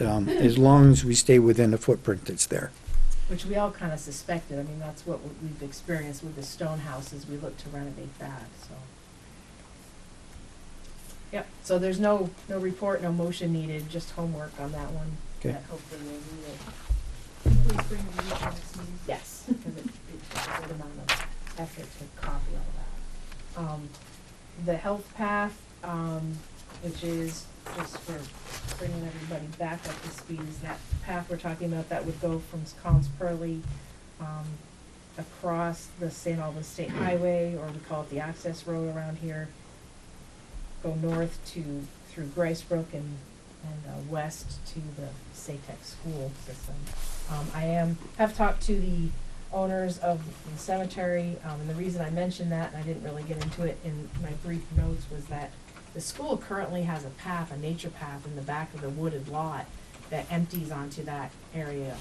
as long as we stay within the footprint that's there. Which we all kind of suspected. I mean, that's what we've experienced with the stone houses. We look to renovate that, so. Yep, so there's no report, no motion needed, just homework on that one. Okay. That hopefully we'll read it. Please bring the report next meeting. Yes, because it's a good amount of effort to copy all that. The health path, which is, just for bringing everybody back up to speed, is that path we're talking about that would go from Collins Pearly, across the St. Albans State Highway, or we call it the access road around here, go north through Gricebrook and west to the SATEC school system. I have talked to the owners of the cemetery, and the reason I mentioned that, and I didn't really get into it in my brief notes, was that the school currently has a path, a nature path in the back of the wooded lot that empties onto that area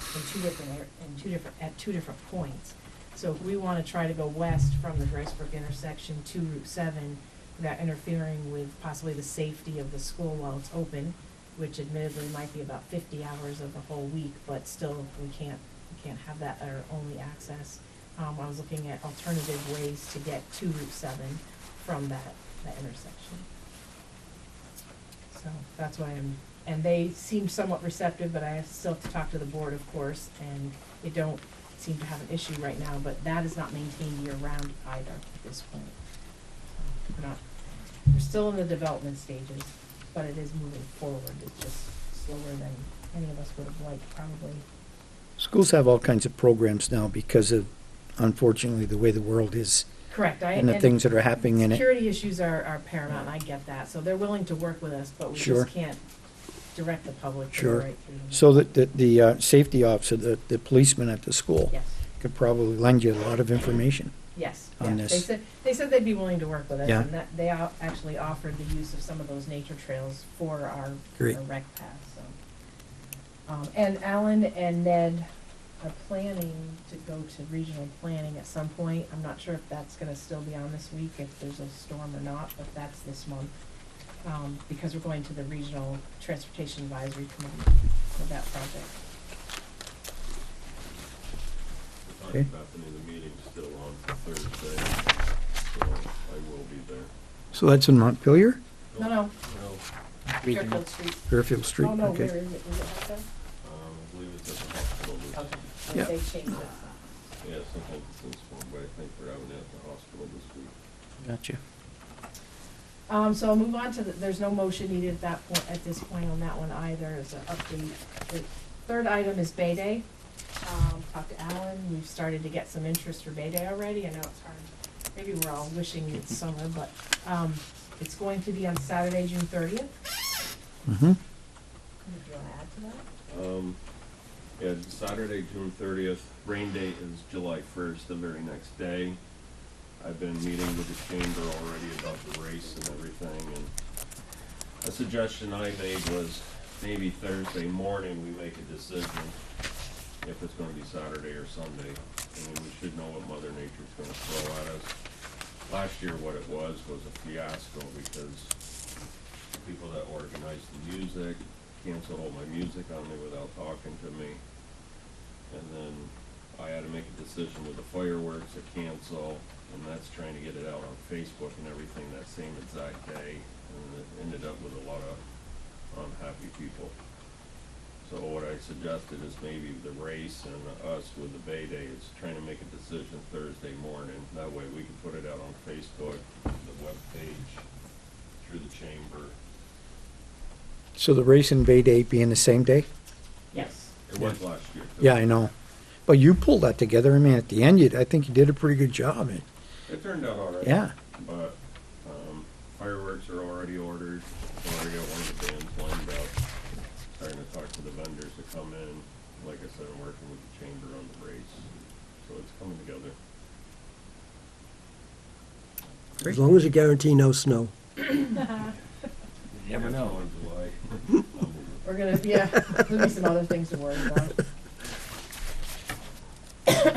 at two different points. So if we want to try to go west from the Gricebrook intersection to Route 7, without interfering with possibly the safety of the school while it's open, which admittedly might be about 50 hours of the whole week, but still we can't have that our only access. I was looking at alternative ways to get to Route 7 from that intersection. So that's why and they seem somewhat receptive, but I still have to talk to the board, of course, and they don't seem to have an issue right now, but that is not maintained year-round either at this point. We're still in the development stages, but it is moving forward. It's just slower than any of us would have liked, probably. Schools have all kinds of programs now because of, unfortunately, the way the world is. Correct. And the things that are happening in it. Security issues are paramount, and I get that. So they're willing to work with us, but we Sure. just can't direct the public to the Sure. right thing. So that the safety officer, the policeman at the school, Yes. could probably lend you a lot of information. Yes, On yes. this. They said they'd be willing to work with us, Yeah. and that they actually offered the use of some of those nature trails for our Great. rec path, so. And Alan and Ned are planning to go to regional planning at some point. I'm not sure if that's gonna still be on this week, if there's a storm or not, but that's this month. Because we're going to the Regional Transportation Advisory Committee for that project. Okay. Bethany, the meeting's still on Thursday, so I will be there. So that's in Montpelier, No, Regional. Fairfield Street. Fairfield Street, Oh, no, okay. where is it? Is it Hudson? I believe it's at the hospital. Okay. Yeah. They changed it. Yeah, sometimes it's in Swan, but I think we're having it at the hospital this week. Gotcha. So I'll move on to there's no motion needed at this point on that one either, as an update. The third item is Bay Day. Talked to Alan, we've started to get some interest for Bay Day already. I know it's hard, maybe we're all wishing it's summer, but, it's going to be on Saturday, June 30th. Mm-hmm. If you wanna add to that? Yeah, Saturday, June 30th, rain date is July 1st, the very next day. I've been meeting with the chamber already about the race and everything, and a suggestion I made was maybe Thursday morning we make a decision if it's gonna be Saturday or Sunday. I mean, we should know what Mother Nature's gonna throw at us. Last year, what it was a fiasco because the people that organized the music canceled all my music on me without talking to me. And then I had to make a decision with the fireworks to cancel, and that's trying to get it out on Facebook and everything that same exact day, and it ended up with a lot of unhappy people. So what I suggested is maybe the race and us with the Bay Day is trying to make a decision Thursday morning. That way we can put it out on Facebook, the webpage, through the chamber. So the race and Bay Day being the same day? Yes. It was last year, too. Yeah, I know. But you pulled that together. I mean, at the end, I think you did a pretty good job. It turned out all right. Yeah. But fireworks are already ordered. Already got one of the bands lined up. Starting to talk to the vendors to come in. Like I said, I'm working with the chamber on the race. So it's coming together. As long as you guarantee no snow. You never know. After 1 July. We're gonna, there'll be some other things to worry about.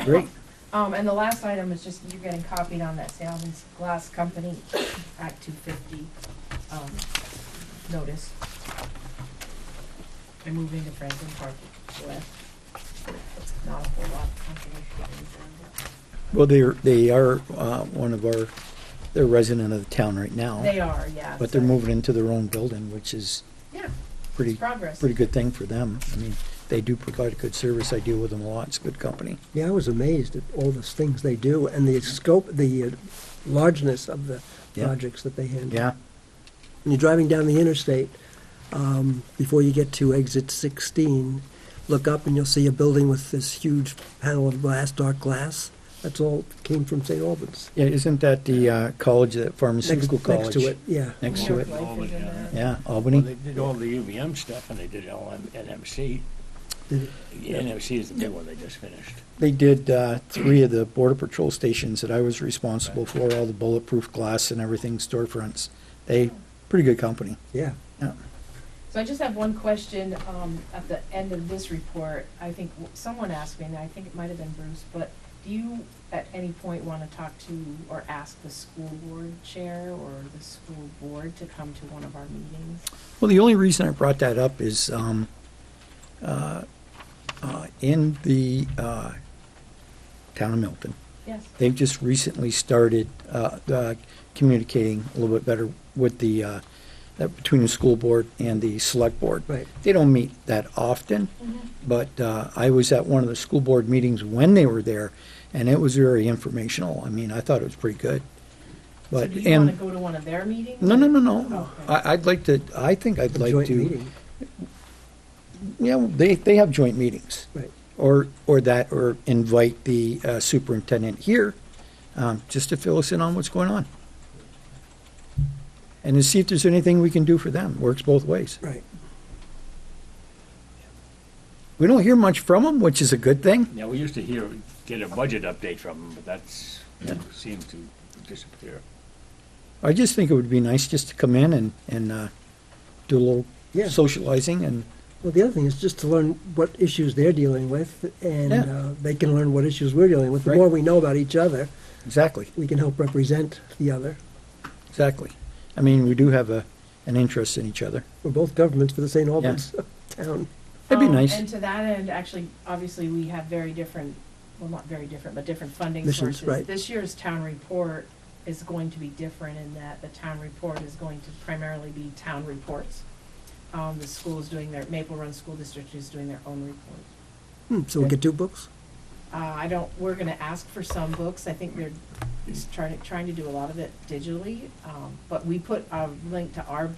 Great. And the last item is just, you're getting copied on that St. Albans Glass Company Act 250, notice. They're moving to Franklin Park West. Not a whole lot of conservation areas around Well, they are one of our, they're a resident of the town right now. it. They are, yeah. But they're so- moving into their own building, which is Yeah, pretty, it's progress. pretty good thing for them. I mean, they do provide a good service. I deal with them a lot. It's a good company. Yeah, I was amazed at all the things they do and the scope, the largeness of the Yeah. projects that they handle. Yeah, When you're driving down the interstate, before you get to exit 16, look up and you'll see a building with this huge panel of glass, dark glass. That's all came from St. Albans. yeah, isn't that the college, that pharmaceutical college? Next to it, yeah. Next to it, Life is in there. yeah, Well, Albany. they did all the UVM stuff and they did it all at NMC. Did it? Yeah, NMC is the big one they just finished. They did 3 of the border patrol stations that I was responsible for, all the bulletproof glass and everything, storefronts. Pretty good company. Yeah. So I just have one question, at the end of this report. I think someone asked me, and I think it might have been Bruce, but do you at any point want to talk to or ask the school board chair or the school board to come to one of our meetings? Well, the only reason I brought that up is in the town of Milton, Yes. they've just recently started communicating a little bit better with the between the school board and the select board. Right. They don't meet that often, but I was at one of the school board meetings when they were there, and it was very informational. I mean, I thought it was pretty good. So But do you want to and go to one of their meetings? no. Okay. I'd like to. I think I'd A like joint to. meeting. Yeah, they have joint meetings. Right. Or invite the superintendent here, just to fill us in on what's going on. And to see if there's anything we can do for them. Works both ways. Right. We don't hear much from them, which is a good thing. Yeah, we used to get a budget update from them, but that seemed to disappear. I just think it would be nice just to come in and do a little Yeah. socializing and, Well, the other thing is just to learn what issues they're dealing with, and Yeah. they can learn what issues we're dealing with. The Right. more we know about each other, exactly, we can help represent the other. exactly. I mean, we do have an interest in each other. We're both governments for the St. Albans town. That'd be nice. And to that end, actually, obviously, we have very different, well, not very different, but different funding Missions, sources. right. This year's town report is going to be different in that the town report is going to primarily be town reports. The school is doing their, Maple Run School District is doing their own report. So we get 2 books? We're gonna ask for some books. I think they're just trying to do a lot of it digitally. But we put a link to our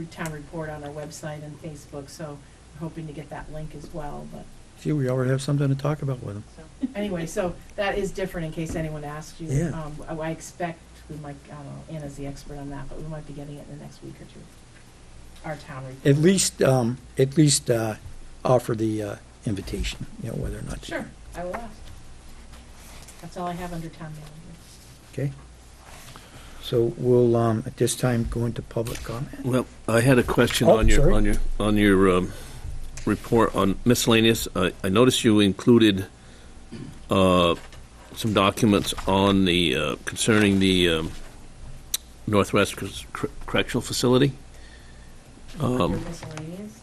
town report on our website and Facebook, so we're hoping to get that link as well, but. See, we already have something to talk about with them. So, anyway, so that is different in case anyone asks you. Yeah. I expect we might, I don't know, Anna's the expert on that, but we might be getting it in the next week or two. Our town report. At least offer the invitation, whether or not. Sure, I will ask. That's all I have under town manager. Okay. So we'll, at this time, go into public comment. Well, I had a question Oh, on your sorry. on your report on miscellaneous. I noticed you included some documents on the concerning the Northwest Correctional Facility. Under miscellaneous.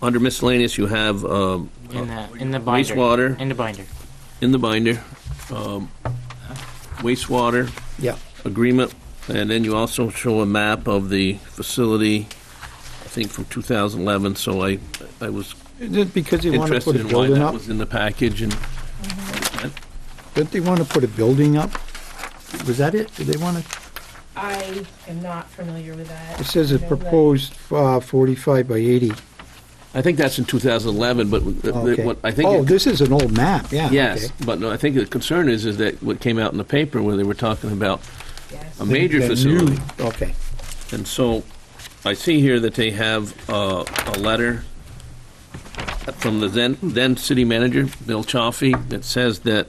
Under miscellaneous, you have In the binder. wastewater In the binder. in the binder, wastewater Yeah. agreement, and then you also show a map of the facility, I think from 2011, so I was Is it because they want to put interested a in why building that up? was in the package, and Don't they want to put a building up? Was that it? Did they want to? I am not familiar with that. It says it I know that- proposed 45 by 80. I think that's in 2011, but Okay. what I think... Oh, this is an old map, yeah. Yes, okay. but no, I think the concern is that what came out in the paper where they were talking about Yes. a major The new- facility. Okay. And so I see here that they have a letter from the then city manager, Bill Chaffee, that says that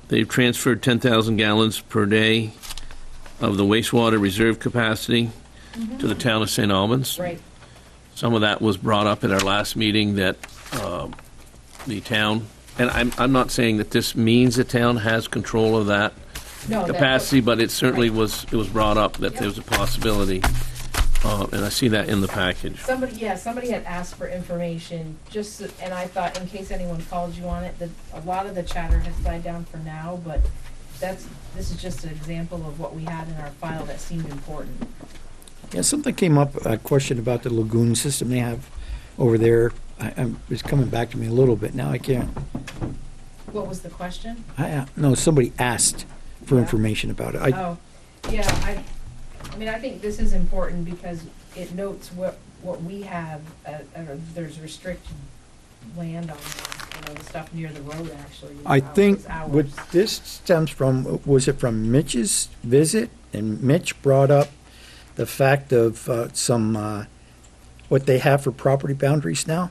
they've transferred 10,000 gallons per day of the wastewater reserve capacity to the town of St. Albans. Right. Some of that was brought up at our last meeting that the town, and I'm not saying that this means the town has control of that No, that- capacity, but it certainly right. was brought up that Yep. there was a possibility. and I see that in the package. Somebody had asked for information, and I thought, in case anyone called you on it, that a lot of the chatter has died down for now, but this is just an example of what we had in our file that seemed important. Yeah, something came up, a question about the lagoon system they have over there. It's coming back to me a little bit now. I can't. What was the question? No, somebody asked for Yeah. information about it. Oh, yeah, I mean, I think this is important because it notes what we have, there's restricted land on, the stuff near the road, actually. I think is ours. what this stems from, was it from Mitch's visit? And Mitch brought up the fact of what they have for property boundaries now?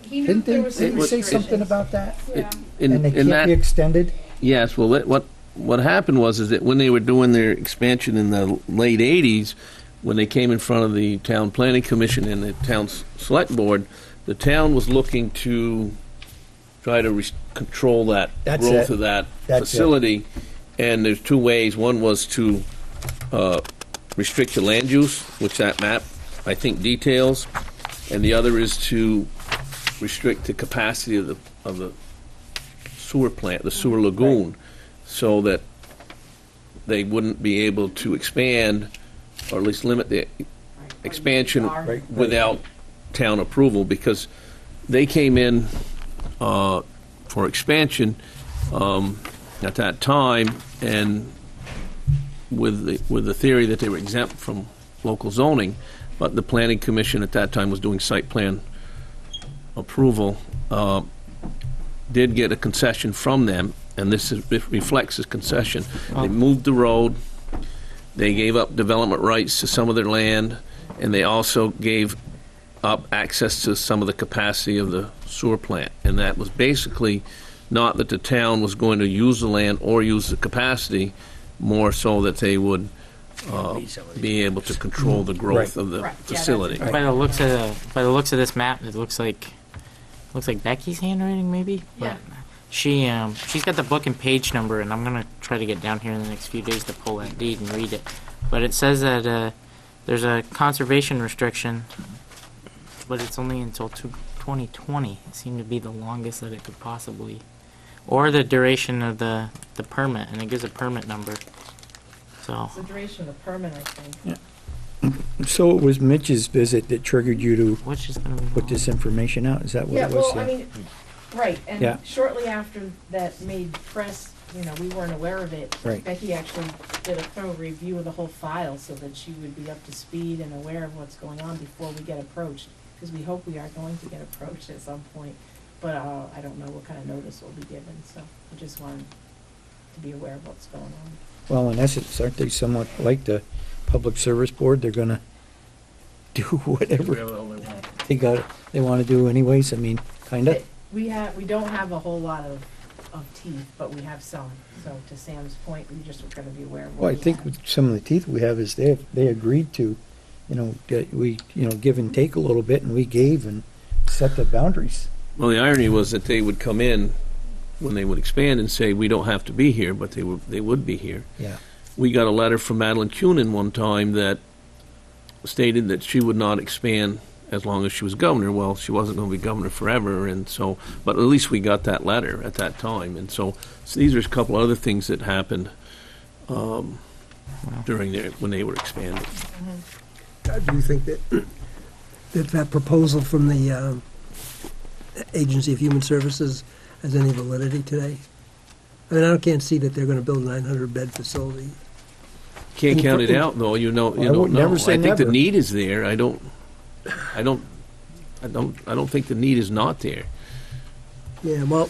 He knew Didn't there was some they say something restrictions. about that? Yeah. And they can't be extended? Yes, well, what happened was that when they were doing their expansion in the late 80s, when they came in front of the town planning commission and the town select board, the town was looking to try to control that That's growth it. of that That's it. facility. And there's two ways. One was to restrict the land use, which that map, I think, details, and the other is to restrict the capacity of the sewer plant, the sewer lagoon, so that they wouldn't be able to expand, or at least limit the expansion Right. without town approval, because they came in for expansion at that time, and with the theory that they were exempt from local zoning, but the planning commission at that time was doing site plan approval, did get a concession from them, and it reflects this concession. They moved the road, they gave up development rights to some of their land, and they also gave up access to some of the capacity of the sewer plant. And that was basically not that the town was going to use the land or use the capacity, more so that they would be able to control the growth of the Right. Yeah, facility. that's- By the looks of this map, it looks like Becky's handwriting, maybe. Yeah. But she's got the book and page number, and I'm gonna try to get down here in the next few days to pull that deed and read it. But it says that there's a conservation restriction, but it's only until 2020. It seemed to be the longest that it could possibly, or the duration of the permit, and it gives a permit number. So It's the duration of the permit, I think. So it was Mitch's visit that triggered you to which is gonna be put this information out? Is that what Yeah, it was? well, I mean, right, Yeah. and shortly after that made press, we weren't aware of it. Right. Becky actually did a thorough review of the whole file so that she would be up to speed and aware of what's going on before we get approached, because we hope we are going to get approached at some point, but I don't know what kind of notice will be given, so I just wanted to be aware of what's going on. Well, in essence, aren't they somewhat like the Public Service Board? They're gonna do whatever they want to do anyways. I mean, kinda. We don't have a whole lot of teeth, but we have some, so to Sam's point, we just were gonna be aware of what Well, I we think have. with some of the teeth we have is they agreed to, that we, give and take a little bit, and we gave and set the boundaries. Well, the irony was that they would come in when they would expand and say, we don't have to be here, but they would be here. Yeah. We got a letter from Madeline Cunin one time that stated that she would not expand as long as she was governor. Well, she wasn't going to be governor forever, and so, but at least we got that letter at that time. And so these are a couple other things that happened when they were expanding. Do you think that proposal from the Agency of Human Services has any validity today? I mean, I can't see that they're going to build a 900-bed facility. Can't count it out, though. You don't would know. never say I think the never. need is there. I don't think the need is not there. Yeah, well,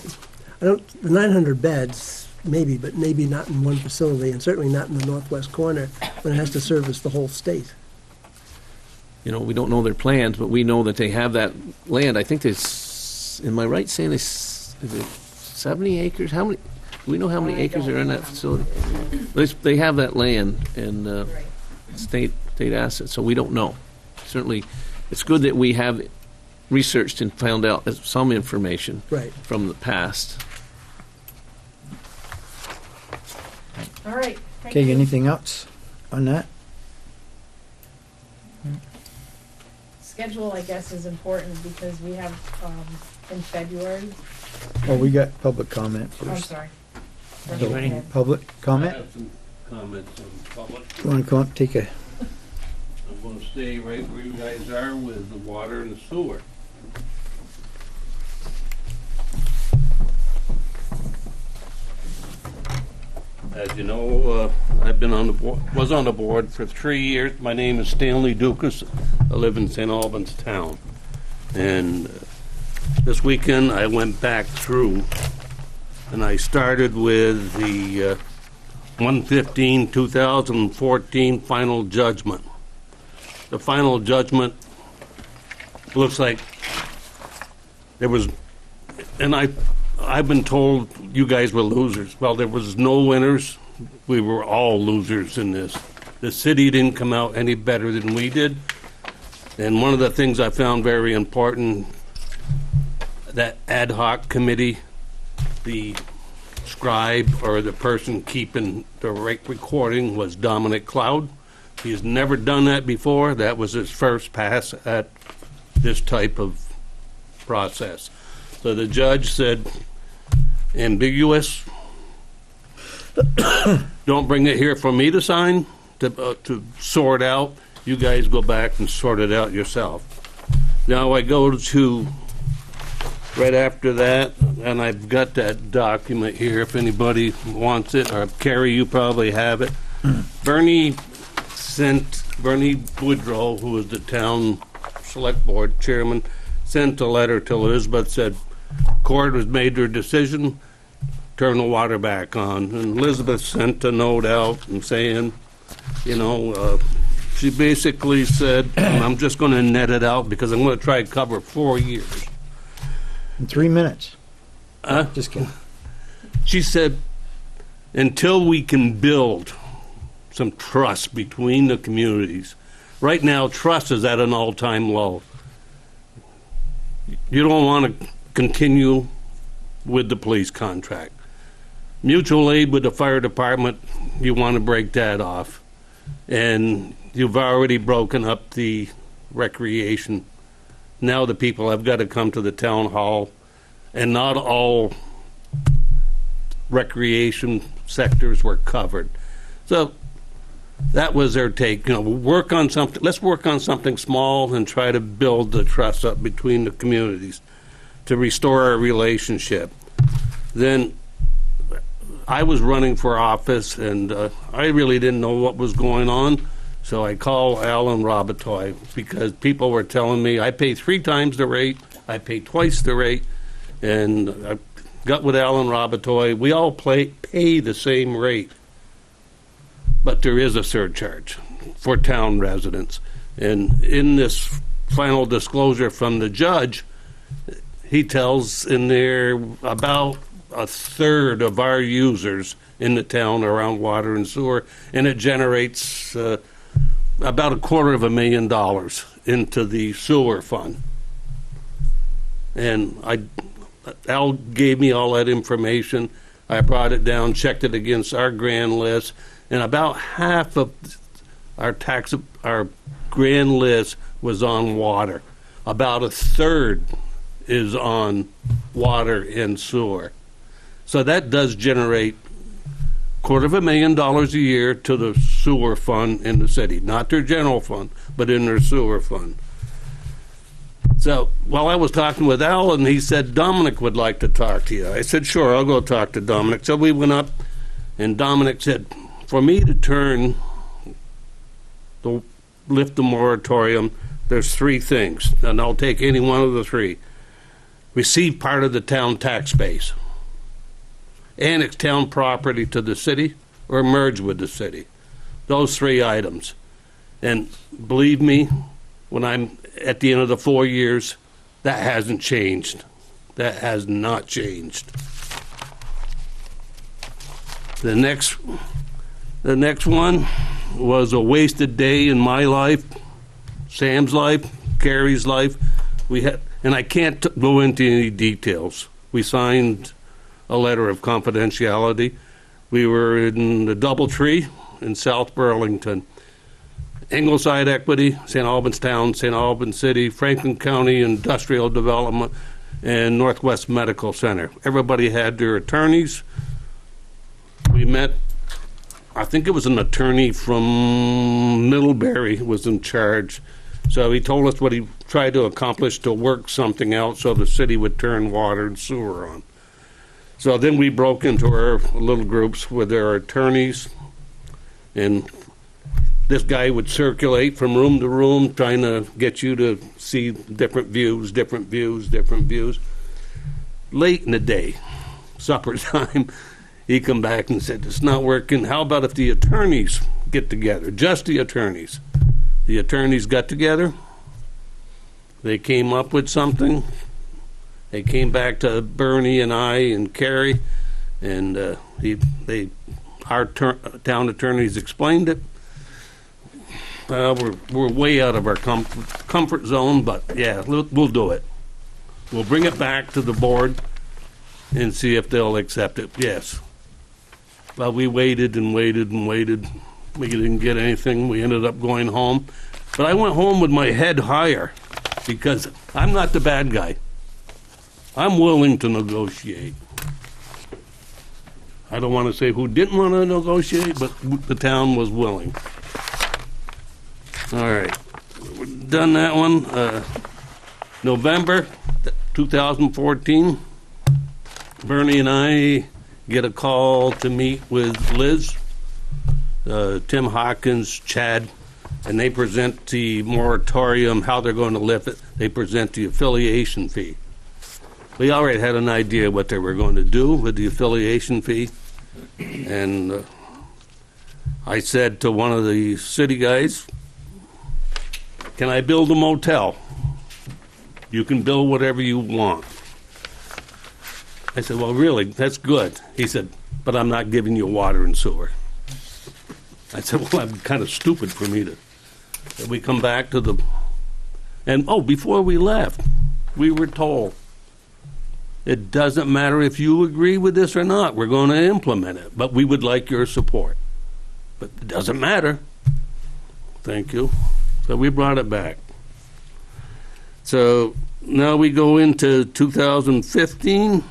the 900 beds, maybe, but maybe not in one facility, and certainly not in the northwest corner, when it has to service the whole state. We don't know their plans, but we know that they have that land. I think there's, am I right saying is it 70 acres? How many, do we know how many acres are in that facility? They have that land and Right. state assets, so we don't know. Certainly, it's good that we have researched and found out some information Right. from the past. All right, thank Okay, you. anything else on that? Schedule, I guess, is important because we have, in February, Well, we got public comment I'm first. sorry. You ready? Public I comment? have some comments on public. You want to come up, take a, I'm gonna stay right where you guys are with the water and the sewer. As you know, I've been on the board, was on the board for 3 years. My name is Stanley Dukas. I live in St. Albans town. And this weekend I went back through and I started with the 1/15/2014 final judgment. The final judgment looks like there was, and I've been told you guys were losers. Well, there was no winners. We were all losers in this. The city didn't come out any better than we did. And one of the things I found very important, that ad hoc committee, the scribe or the person keeping the recording was Dominic Cloud. He's never done that before. That was his first pass at this type of process. So the judge said, ambiguous. Don't bring it here for me to sign, to sort out. You guys go back and sort it out yourself. Now I go to, right after that, and I've got that document here if anybody wants it, or Carrie, you probably have it. Bernie Woodrow, who was the town select board chairman, sent a letter to Elizabeth, said, court has made their decision, turn the water back on. And Elizabeth sent a note out and saying, she basically said, and I'm just going to net it out because I'm going to try to cover 4 years. in 3 minutes. Just kidding. She said, until we can build some trust between the communities, right now trust is at an all-time low. You don't want to continue with the police contract. Mutual aid with the fire department, you want to break that off. And you've already broken up the recreation. Now the people have got to come to the town hall, and not all recreation sectors were covered. So that was their take. Work on something. Let's work on something small and try to build the trust up between the communities to restore our relationship. Then I was running for office, and I really didn't know what was going on. So I called Alan Robitaille because people were telling me I pay 3 times the rate, I pay twice the rate, and I got with Alan Robitaille. We all pay the same rate, but there is a surcharge for town residents. And in this final disclosure from the judge, he tells in there about a third of our users in the town around water and sewer, and it generates about $250,000 into the sewer fund. And Al gave me all that information. I brought it down, checked it against our grand list, and about half of our grand list was on water. About a third is on water and sewer. So that does generate $250,000 a year to the sewer fund in the city, not their general fund, but in their sewer fund. So while I was talking with Alan, he said, Dominic would like to talk to you. I said, sure, I'll go talk to Dominic. So we went up, and Dominic said, for me to lift the moratorium, there's 3 things, and I'll take any one of the 3. Receive part of the town tax base, annex town property to the city, or merge with the city. Those 3 items. And believe me, when I'm at the end of the 4 years, that hasn't changed. That has not changed. The next one was a wasted day in my life, Sam's life, Carrie's life. And I can't go into any details. We signed a letter of confidentiality. We were in the DoubleTree in South Burlington, Ingleside Equity, St. Albans Town, St. Albans City, Franklin County Industrial Development, and Northwest Medical Center. Everybody had their attorneys. We met, I think it was an attorney from Middlebury was in charge. So he told us what he tried to accomplish to work something out so the city would turn water and sewer on. So then we broke into our little groups with our attorneys, and this guy would circulate from room to room trying to get you to see different views, different views, different views. Late in the day, supper time, he come back and said, it's not working. How about if the attorneys get together? Just the attorneys. The attorneys got together. They came up with something. They came back to Bernie and I and Kerry, and our town attorneys explained it. We're way out of our comfort zone, but yeah, we'll do it. We'll bring it back to the board and see if they'll accept it. Yes. Well, we waited and waited and waited. We didn't get anything. We ended up going home. But I went home with my head higher because I'm not the bad guy. I'm willing to negotiate. I don't want to say who didn't want to negotiate, but the town was willing. All right. We've done that one. November 2014, Bernie and I get a call to meet with Liz, Tim Hawkins, Chad, and they present the moratorium, how they're going to lift it. They present the affiliation fee. We already had an idea what they were going to do with the affiliation fee, and I said to one of the city guys, can I build a motel? You can build whatever you want. I said, well, really, that's good. He said, but I'm not giving you water and sewer. I said, well, that's kind of stupid for me to. And we come back to the, and before we left, we were told, it doesn't matter if you agree with this or not, we're going to implement it, but we would like your support. But it doesn't matter. Thank you. So we brought it back. So now we go into 2015.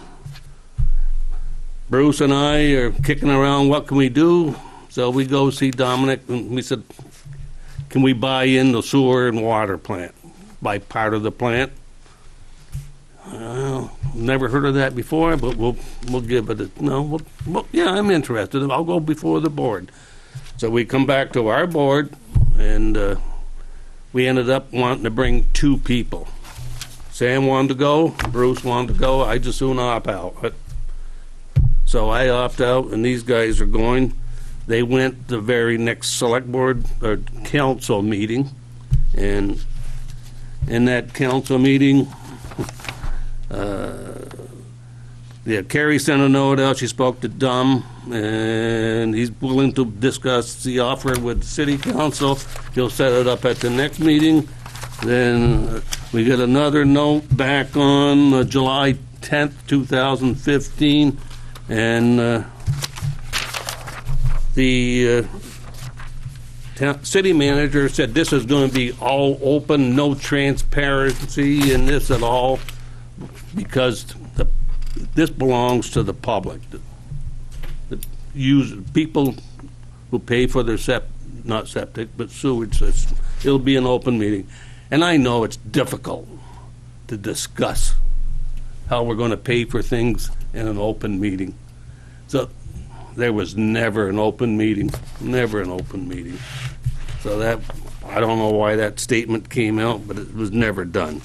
Bruce and I are kicking around, what can we do? So we go see Dominic, and we said, can we buy in the sewer and water plant? Buy part of the plant? Never heard of that before, but we'll give it a, no, yeah, I'm interested. I'll go before the board. So we come back to our board, and we ended up wanting to bring 2 people. Sam wanted to go, Bruce wanted to go, I just soon opt out. So I opt out, and these guys are going. They went the very next select board or council meeting, and in that council meeting, Carrie sent a note out. She spoke to Dom, and he's willing to discuss the offer with the city council. He'll set it up at the next meeting. Then we get another note back on July 10th, 2015, and the city manager said this is going to be all open, no transparency in this at all, because this belongs to the public. People who pay for their not septic, but sewage system. It'll be an open meeting. And I know it's difficult to discuss how we're going to pay for things in an open meeting. So there was never an open meeting, never an open meeting. So that, I don't know why that statement came out, but it was never done.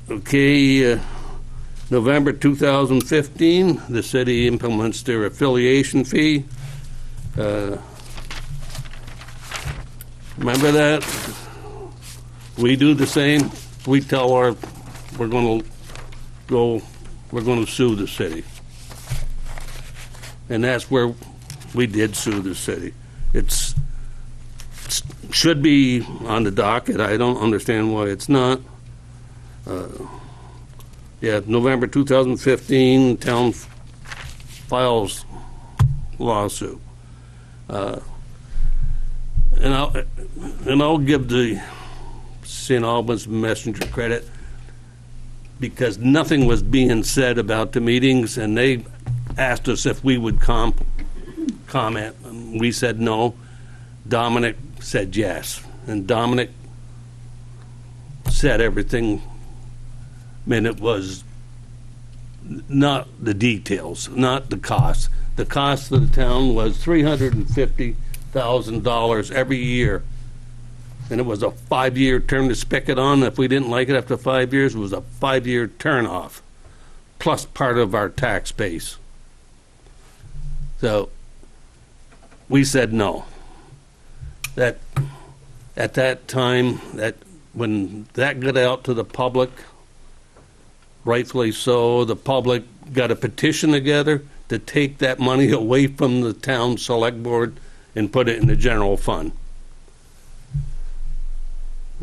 Okay, November 2015, the city implements their affiliation fee. Remember that? We do the same. We tell we're going to sue the city. And that's where we did sue the city. It should be on the docket. I don't understand why it's not. November 2015, town files lawsuit. and I'll give the St. Albans Messenger credit, because nothing was being said about the meetings, and they asked us if we would comment. And we said no. Dominic said yes, and Dominic said everything. I mean, it was not the details, not the cost. The cost of the town was $350,000 every year. And it was a 5-year turn to spigot on. If we didn't like it after 5 years, it was a 5-year turn off, plus part of our tax base. So we said no. That at that time, that when that got out to the public, rightfully so, the public got a petition together to take that money away from the town select board and put it in the general fund.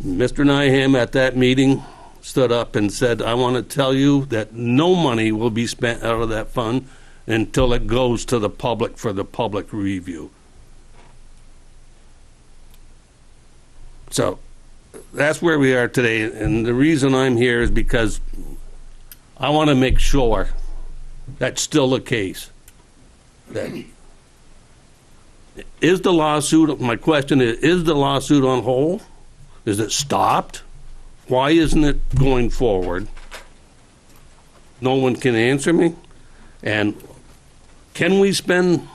Mr. Nyham at that meeting stood up and said, I want to tell you that no money will be spent out of that fund until it goes to the public for the public review. So that's where we are today, and the reason I'm here is because I want to make sure that's still the case. That is the lawsuit, my question is the lawsuit on hold? Is it stopped? Why isn't it going forward? No one can answer me. And can we spend,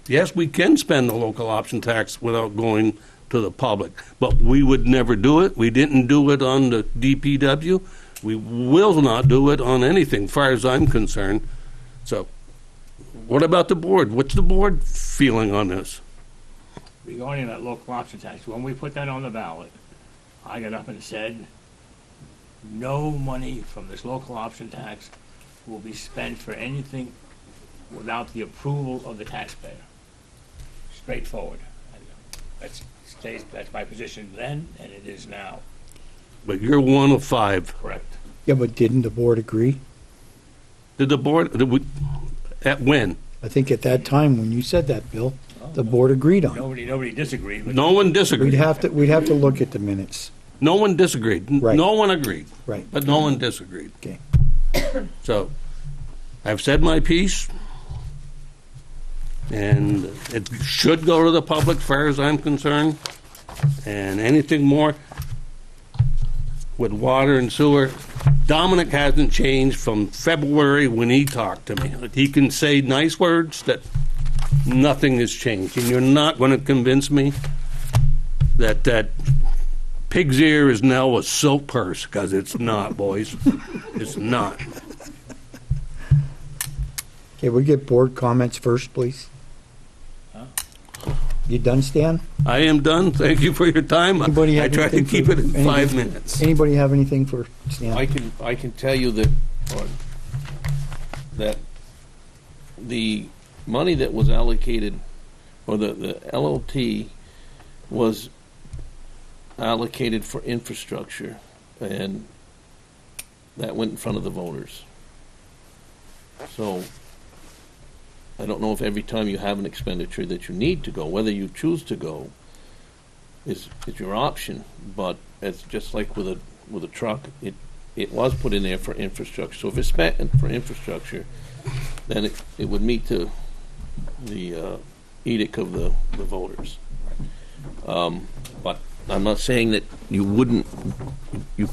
yes, we can spend the local option tax without going to the public, but we would never do it. We didn't do it on the DPW. We will not do it on anything, as far as I'm concerned. So what about the board? What's the board feeling on this? Regarding that local option tax, when we put that on the ballot, I got up and said, no money from this local option tax will be spent for anything without the approval of the taxpayer. Straightforward. That's my position then, and it is now. But you're one of 5. Correct. Yeah, but didn't the board agree? Did the board, at when? I think at that time, when you said that, Bill, the board agreed on it. Nobody disagreed. But No one disagreed. We'd have to look at the minutes. No one disagreed. Right. No one agreed. Right. But no one disagreed. Okay. So, I've said my piece, and it should go to the public, as far as I'm concerned. And anything more with water and sewer, Dominic hasn't changed from February when he talked to me. He can say nice words that nothing has changed. And you're not going to convince me that that pig's ear is now a silk purse, because it's not, boys. It's not. Okay, we get board comments first, please. You done, Stan? I am done. Thank you for your time. Anybody have I tried to anything keep for- it in anything- 5 minutes. Anybody have anything for Stan? I can tell you that that the money that was allocated, or the LOT was allocated for infrastructure, and that went in front of the voters. So I don't know if every time you have an expenditure that you need to go, whether you choose to go, is your option. But it's just like with a truck, it was put in there for infrastructure. So if it's spent for infrastructure, then it would meet the edict of the voters. But I'm not saying that you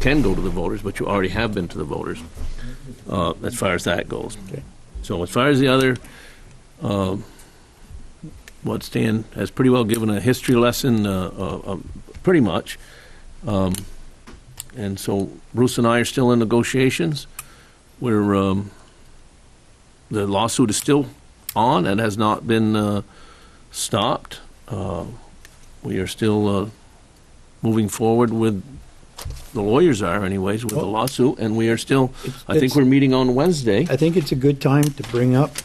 can go to the voters, but you already have been to the voters, as far as that goes. Okay. So as far as the other, what Stan has pretty well given a history lesson, pretty much. And so Bruce and I are still in negotiations. The lawsuit is still on and has not been stopped. We are still moving forward with, the lawyers are anyways, with the lawsuit, and we are still, I think we're meeting on Wednesday. I think it's a good time to bring up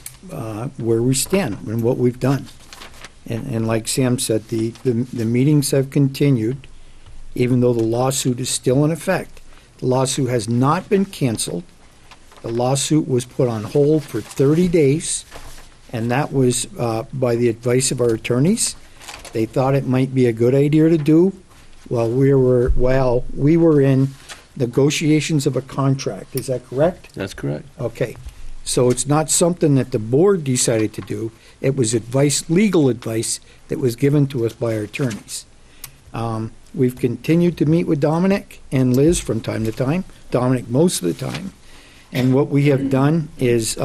where we stand and what we've done. And like Sam said, the meetings have continued, even though the lawsuit is still in effect. The lawsuit has not been canceled. The lawsuit was put on hold for 30 days, and that was by the advice of our attorneys. They thought it might be a good idea to do while we were in negotiations of a contract. Is that correct? That's correct. Okay. So it's not something that the board decided to do. It was advice, legal advice, that was given to us by our attorneys. We've continued to meet with Dominic and Liz from time to time, Dominic most of the time. And what we have done is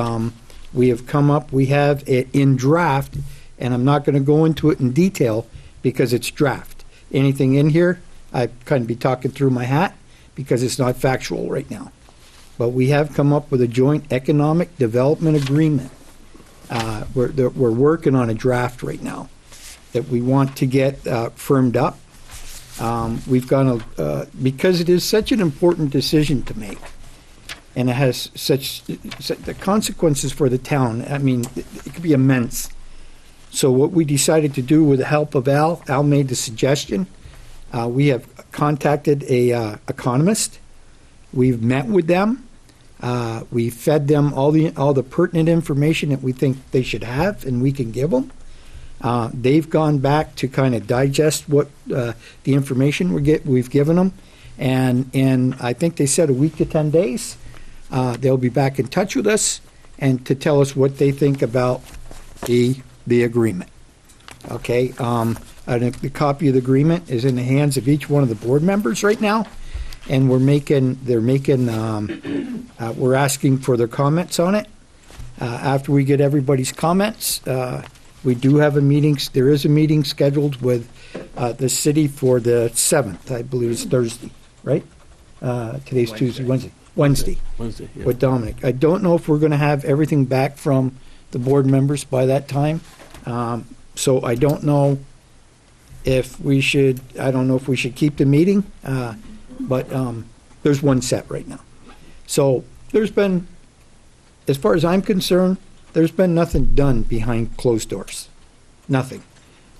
we have it in draft, and I'm not going to go into it in detail because it's draft. Anything in here, I kind of be talking through my hat because it's not factual right now. But we have come up with a joint economic development agreement. We're working on a draft right now that we want to get firmed up. We've gone, because it is such an important decision to make, and it has such the consequences for the town. I mean, it could be immense. So what we decided to do with the help of Al made the suggestion. We have contacted a economist. We've met with them. We fed them all the pertinent information that we think they should have, and we can give them. They've gone back to kind of digest what the information we've given them, and I think they said a week to 10 days. They'll be back in touch with us and to tell us what they think about the agreement. Okay, I think the copy of the agreement is in the hands of each one of the board members right now, and we're asking for their comments on it. After we get everybody's comments, we do have a meeting. There is a meeting scheduled with the city for the 7th. I believe it's Thursday, right? Today's Tuesday, Wednesday. Yeah. With Dominic. I don't know if we're going to have everything back from the board members by that time. So I don't know if we should keep the meeting, but there's one set right now. So there's been, as far as I'm concerned, there's been nothing done behind closed doors. Nothing.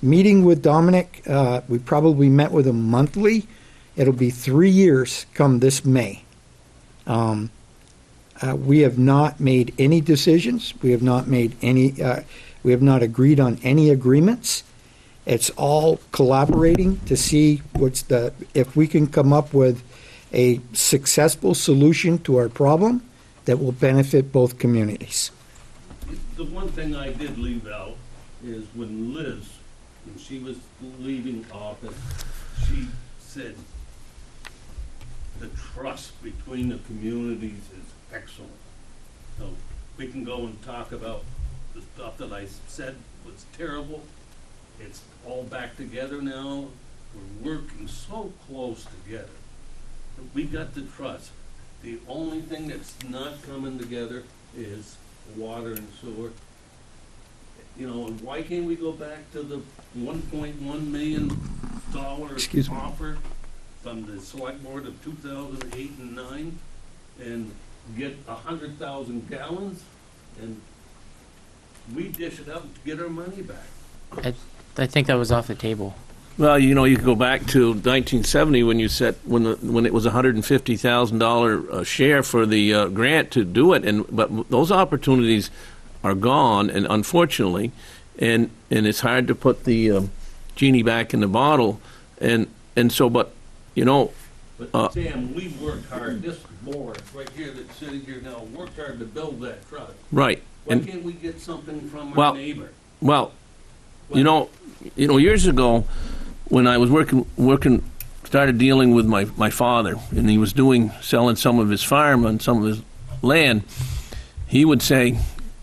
Meeting with Dominic, we probably met with him monthly. It'll be 3 years come this May. We have not made any decisions. We have not made any, we have not agreed on any agreements. It's all collaborating to see if we can come up with a successful solution to our problem that will benefit both communities. The one thing I did leave out is when Liz, when she was leaving office, she said the trust between the communities is excellent. So we can go and talk about the stuff that I said was terrible. It's all back together now. We're working so close together. We got the trust. The only thing that's not coming together is water and sewer. You know, and why can't we go back to the $1.1 million offer from the Selectboard of 2008 and 9 and get 100,000 gallons and we dish it out to get our money back? I think that was off the table. Well, you know, you could go back to 1970 when you said when it was $150,000 share for the grant to do it, but those opportunities are gone, and unfortunately, and it's hard to put the genie back in the bottle, and so, but you know. But Sam, we worked hard. This board right here that's sitting here now worked hard to build that trust. Right. Why can't we get something from our neighbor? Well, you know, years ago, when I was started dealing with my father, and he was selling some of his farm and some of his land, he would say,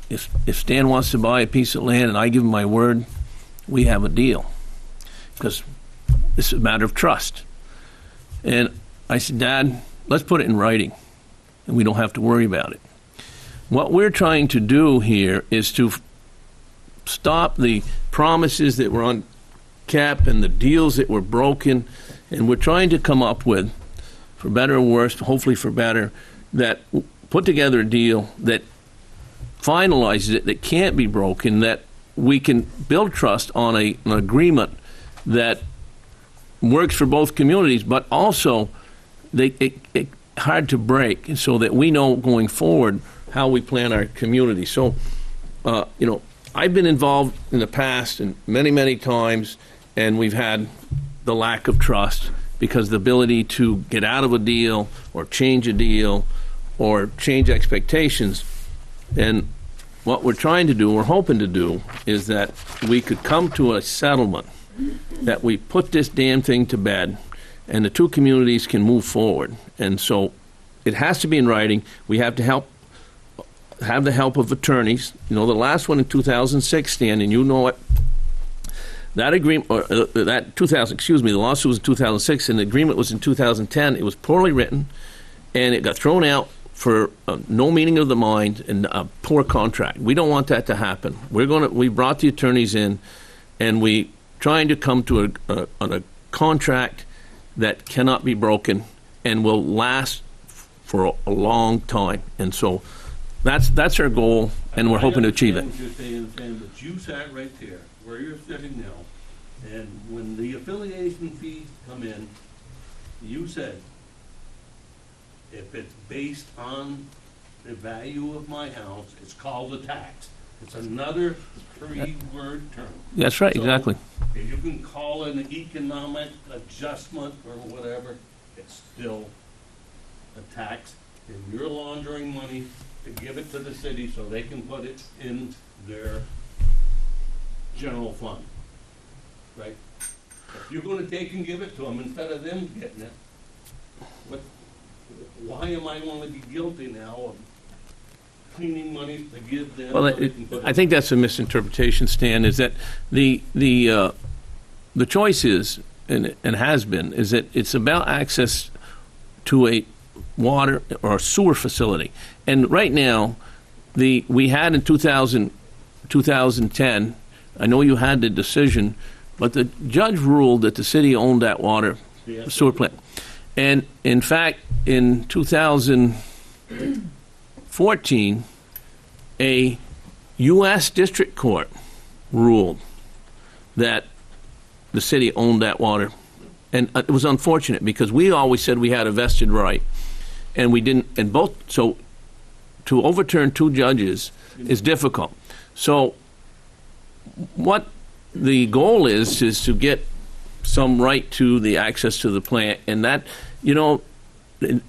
if Stan wants to buy a piece of land and I give him my word, we have a deal. Because it's a matter of trust. And I said, Dad, let's put it in writing, and we don't have to worry about it. What we're trying to do here is to stop the promises that were on cap and the deals that were broken, and we're trying to come up with, for better or worse, hopefully for better, that put together a deal that finalizes it, that can't be broken, that we can build trust on an agreement that works for both communities, but also it hard to break, so that we know going forward how we plan our community. So, you know, I've been involved in the past and many, many times, and we've had the lack of trust because the ability to get out of a deal or change a deal or change expectations. And what we're trying to do, we're hoping to do, is that we could come to a settlement, that we put this damn thing to bed, and the two communities can move forward. And so it has to be in writing. We have to have the help of attorneys. You know, the last one in 2006, Stan, and you know it, that agreement, or that 2000, excuse me, the lawsuit was in 2006, and the agreement was in 2010. It was poorly written, and it got thrown out for no meaning of the mind and a poor contract. We don't want that to happen. We brought the attorneys in, and we trying to come to a contract that cannot be broken and will last for a long time. And so that's our goal, and we're hoping to achieve it. I understand what you're saying, Sam, but you sat right there where you're sitting now, and when the affiliation fees come in, you said, if it's based on the value of my house, it's called a tax. It's another three-word term. That's right, So, exactly. if you can call it an economic adjustment or whatever, it's still a tax, and you're laundering money to give it to the city so they can put it in their general fund, right? If you're gonna take and give it to them instead of them getting it, why am I gonna be guilty now of cleaning money to give them? Well, so they can put I it- think that's a misinterpretation, Stan, is that the choice is, and has been, is that it's about access to a water or sewer facility. And right now, we had in 2010, I know you had the decision, but the judge ruled that the city owned that water sewer plant. And in fact, in 2014, a U.S. District Court ruled that the city owned that water. And it was unfortunate because we always said we had a vested right, and we didn't. And so to overturn two judges is difficult. So what the goal is to get some right to the access to the plant, and that, you know,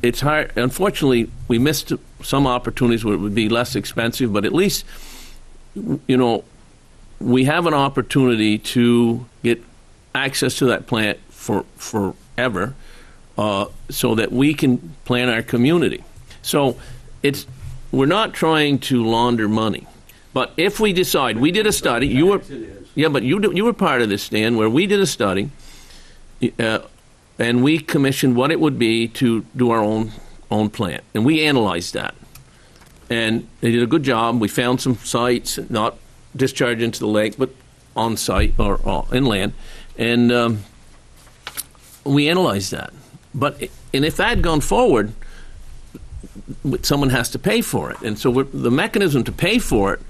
it's hard. Unfortunately, we missed some opportunities where it would be less expensive, but at least, you know, we have an opportunity to get access to that plant for forever, so that we can plan our community. So we're not trying to launder money, but if we decide, we did a study. You were, Tax it is. yeah, but you were part of this, Stan, where we did a study. And we commissioned what it would be to do our own plant, and we analyzed that. And they did a good job. We found some sites, not discharged into the lake, but on site or inland, and we analyzed that. And if that had gone forward, someone has to pay for it, and so the mechanism to pay for it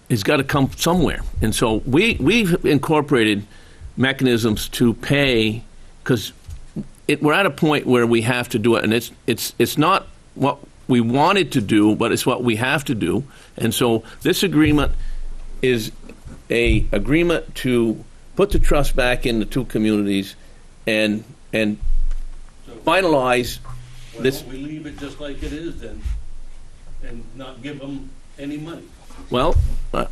has got to come somewhere. And so we've incorporated mechanisms to pay, because we're at a point where we have to do it, and it's not what we wanted to do, but it's what we have to do. And so this agreement is a agreement to put the trust back in the two communities and finalize Why this. don't we leave it just like it is then, and not give them any money? Well,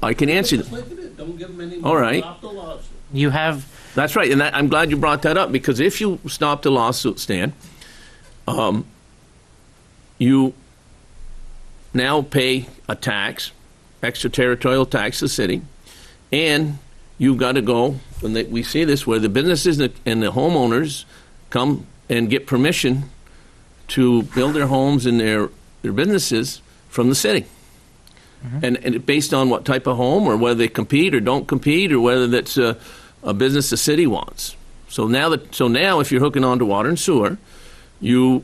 I can answer Just that. like it is, don't give them any money. All right. Stop the lawsuit. You have, That's right, and I'm glad you brought that up, because if you stop the lawsuit, Stan, you now pay a tax, extraterritorial tax to the city, and you've got to go, and we see this where the businesses and the homeowners come and get permission to build their homes and their businesses from the city. And based on what type of home, or whether they compete or don't compete, or whether that's a business the city wants. So now if you're hooking onto water and sewer, you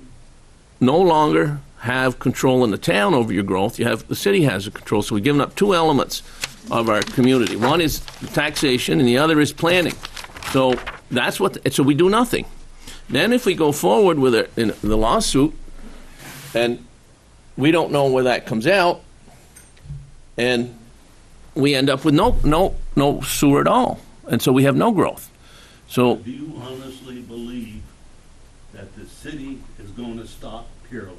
no longer have control in the town over your growth. The city has the control. So we've given up two elements of our community. One is taxation, and the other is planning. So so we do nothing. Then if we go forward with it in the lawsuit, and we don't know where that comes out, and we end up with no sewer at all. and so we have no growth. So, Do you honestly believe that the city is going to stop Peerless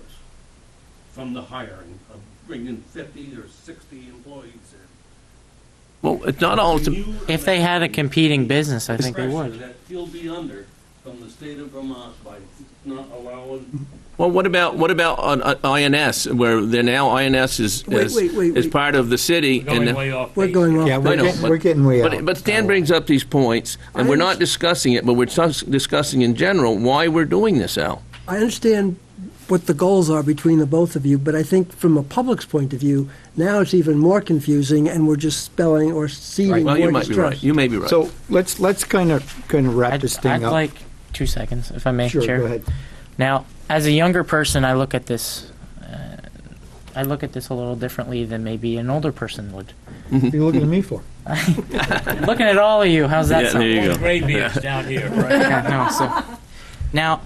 from the hiring of bringing 50 or 60 employees in? well, it's not all, Do you If they had a competing business, I think they pressure would. that you'll be under from the state of Vermont by not allowing? well, what about on INS, where they're now, INS is Wait. part of the city? Going and way off We're base. going off. Yeah, I we're know, getting, but- we're getting way out. But Stan brings up these points, and we're not discussing it, but we're discussing in general why we're doing this, Al. I understand what the goals are between the both of you, but I think from a public's point of view, now it's even more confusing, and we're just spelling or seeding Well, more you might be right. distrust. You may be right. So let's kind of wrap this I'd thing up. like 2 seconds, if I may, Sure, Chair. go ahead. Now, as a younger person, I look at this. I look at this a little differently than maybe an older person would. What are you looking at me for? Looking at all of you, how's that Yeah, sound? there you go. Gray beards down here, right? Yeah, no, so now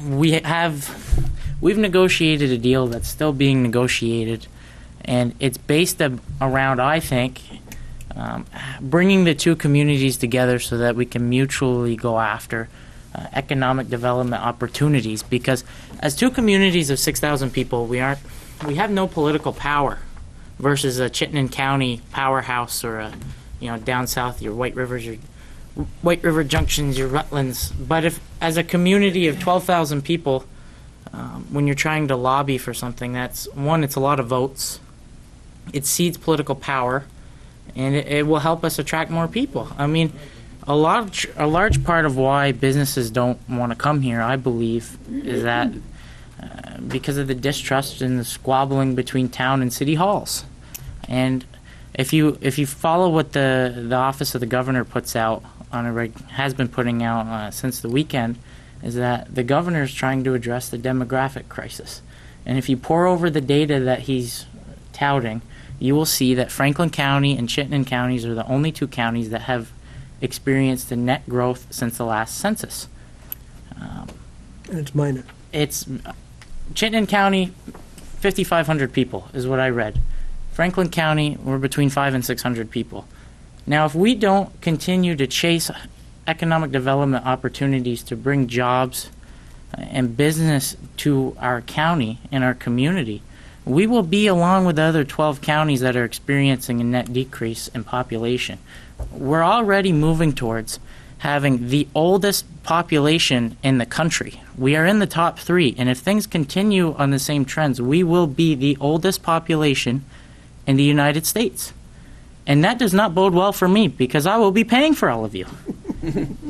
we've negotiated a deal that's still being negotiated, and it's based around, I think, bringing the two communities together so that we can mutually go after economic development opportunities. Because as two communities of 6,000 people, we have no political power versus a Chittenden County powerhouse or a, down south, your White Rivers, your White River Junctions, your Rutlands. But if, as a community of 12,000 people, when you're trying to lobby for something, it's a lot of votes. It cedes political power, and it will help us attract more people. I mean, a large part of why businesses don't want to come here, I believe, is that because of the distrust and the squabbling between town and city halls. And if you follow what the office of the governor puts out has been putting out since the weekend, is that the governor is trying to address the demographic crisis. And if you pore over the data that he's touting, you will see that Franklin County and Chittenden counties are the only two counties that have experienced the net growth since the last census. And it's minor. It's Chittenden County, 5,500 people is what I read. Franklin County, we're between 500 and 600 people. Now, if we don't continue to chase economic development opportunities to bring jobs and business to our county and our community, we will be along with the other 12 counties that are experiencing a net decrease in population. We're already moving towards having the oldest population in the country. We are in the top 3, and if things continue on the same trends, we will be the oldest population in the United States. And that does not bode well for me, because I will be paying for all of you.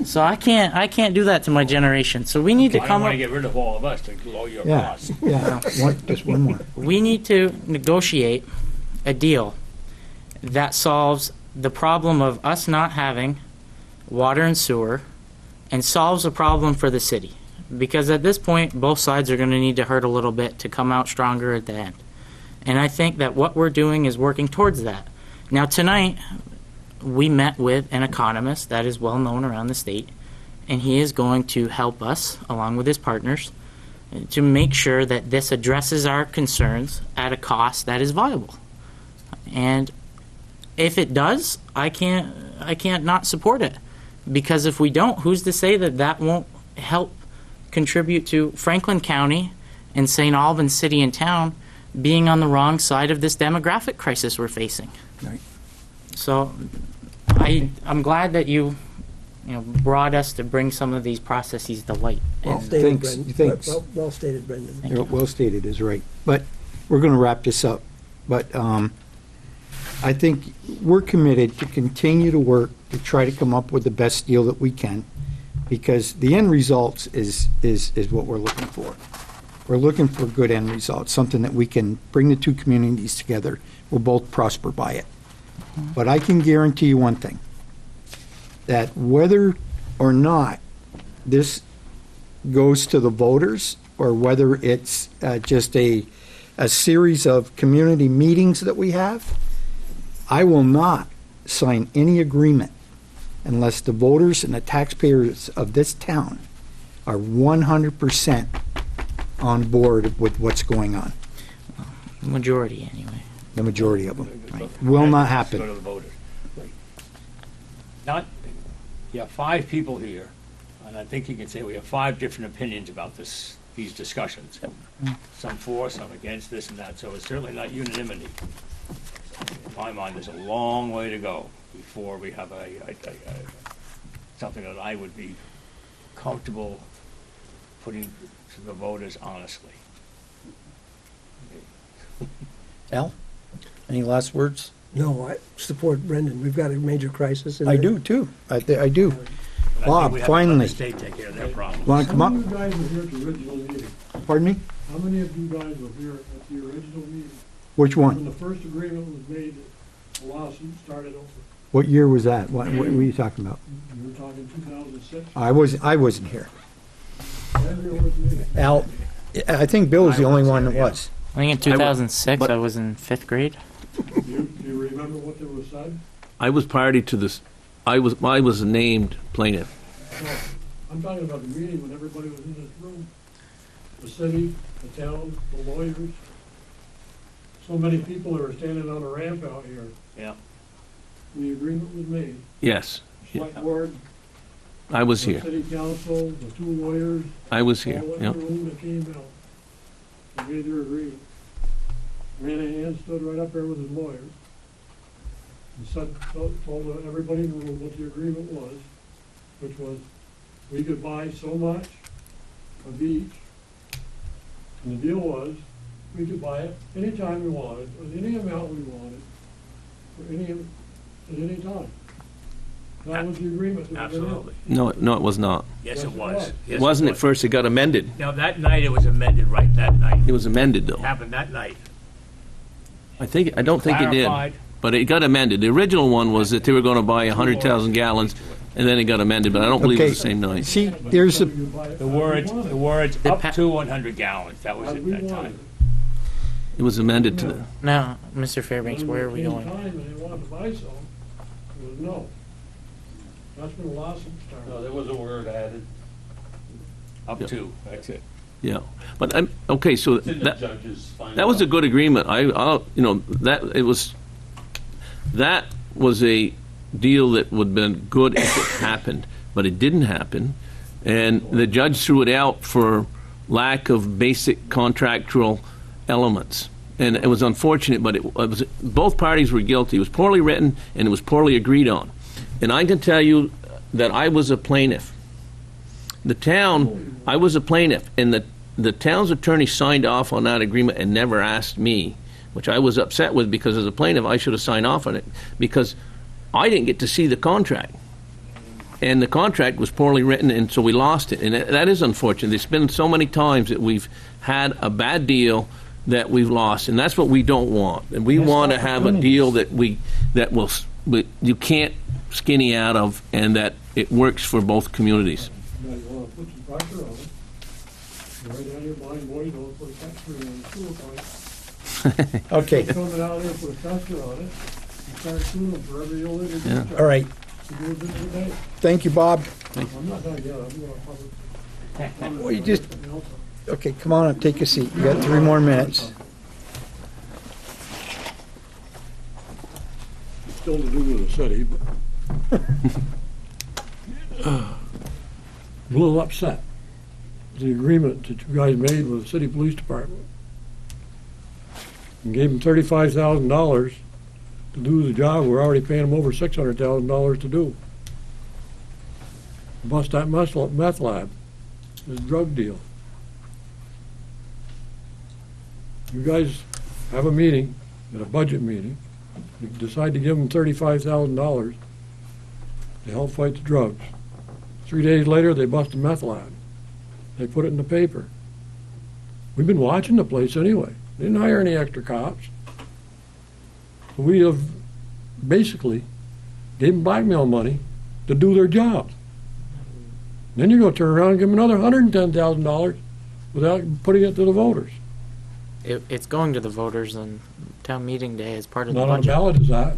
So I can't do that to my generation. So we need to I don't come want up. to get rid of all of us to lower your Yeah, costs. yeah. Just one more. We need to negotiate a deal that solves the problem of us not having water and sewer, and solves a problem for the city. Because at this point, both sides are going to need to hurt a little bit to come out stronger at the end. And I think that what we're doing is working towards that. Now, tonight, we met with an economist that is well known around the state, and he is going to help us, along with his partners, to make sure that this addresses our concerns at a cost that is viable. And if it does, I can't not support it. Because if we don't, who's to say that that won't help contribute to Franklin County and St. Albans City and Town being on the wrong side of this demographic crisis we're facing? Right. So I'm glad that you brought us to bring some of these processes to light. Well, And Stated, thanks, Brendan. thanks. Well stated, Brendan. Thank you. Well stated is right. But we're going to wrap this up. But I think we're committed to continue to work to try to come up with the best deal that we can, because the end results is what we're looking for. We're looking for good end results, something that we can bring the two communities together. We'll both prosper by it. But I can guarantee you one thing, that whether or not this goes to the voters, or whether it's just a series of community meetings that we have, I will not sign any agreement unless the voters and the taxpayers of this town are 100% on board with what's going on. Majority, anyway. The majority of them. Right. Will not Go to happen. the voters. not, you have 5 people here, and I think you can say we have 5 different opinions about these discussions. Some for, some against, this and that, so it's certainly not unanimity. In my mind, there's a long way to go before we have something that I would be comfortable putting to the voters honestly. Al, any last words? No, I support Brendan. We've got a major crisis. I do too. I do. But I think Bob, we have to let finally. the state take care of their problems. Want to come up? How many of you guys were here at the original meeting? Pardon me? How many of you guys were here at the original meeting? Which When one? the first agreement was made, the lawsuit started over. What year was that? What were you talking about? You were talking 2006? I wasn't here. Andrew was here. Al, I think Bill was the only one that yeah. was. I think in 2006 I was in 5th grade. Do you remember what there was said? I was party to this, I was named plaintiff. No, I'm talking about the meeting when everybody was in this room. The city, the town, the lawyers. So many people that were standing on a ramp out here. Yeah. The agreement was made. Yes, Select board, I was the here. city council, the 2 lawyers, I was here, all in yep. the room that came out. They made their agreement. Ranahan stood right up there with his lawyers and told everybody in the room what the agreement was, which was we could buy so much of each. And the deal was we could buy it anytime we wanted, with any amount we wanted, at any time. That was the agreement that was in. Absolutely. No, it was not. Yes, it Yes, it was. was. Yes, It wasn't was. at first, it got amended. Now, that night, it was amended, right, that night. It was amended though. Happened that night. I don't think it did, Clarified. but it got amended. The original one was that they were gonna buy 100,000 gallons, and then it got amended, but I don't believe it was the same night. See, there's So a, you buy it The as we words, wanted. the words The up pa- to 100 gallons, that was As at we that wanted time. it. It was amended to the, No, Mr. Fairbanks, where are we When going? there came time and they wanted to buy some, it was no. That's when the lawsuit started. there was a word added. Up Yeah. to, that's it. yeah. But, okay, so It's in the that, judge's final. that was a good agreement. That was a deal that would have been good if it happened, but it didn't happen. And the judge threw it out for lack of basic contractual elements. And it was unfortunate, but both parties were guilty. It was poorly written and it was poorly agreed on. And I can tell you that I was a plaintiff. The town, I was a plaintiff, and the town's attorney signed off on that agreement and never asked me, which I was upset with, because as a plaintiff, I should have signed off on it, because I didn't get to see the contract. And the contract was poorly written, and so we lost it. And that is unfortunate. There's been so many times that we've had a bad deal that we've lost, and that's what we don't want. And we want to have a deal that you can't skinny out of, and that it works for both communities. Now you wanna put some pressure on it. You're right down your blind boy, you don't put a texture on the sewer pipe. okay, Coming out there, put a texture on it, and start suing them for every illegal Yeah. contract. all right. It goes into the bank. Thank you, Bob. I'm not done yet, I'm gonna public. Well, you just- Okay, come on up, take a seat. You got 3 more minutes. Still to do with the city, but. I'm a little upset. The agreement that you guys made with the city police department. And gave them $35,000 to do the job, we're already paying them over $600,000 to do. Bust that meth lab, this drug deal. You guys have a meeting, at a budget meeting, you decide to give them $35,000 to help fight the drugs. 3 days later, they bust a meth lab. They put it in the paper. We've been watching the place anyway. They didn't hire any extra cops. We have basically gave them blackmail money to do their job. Then you're going to turn around and give them another $110,000 without putting it to the voters. It's going to the voters on town meeting day as part of the Not on the budget. ballot, is that?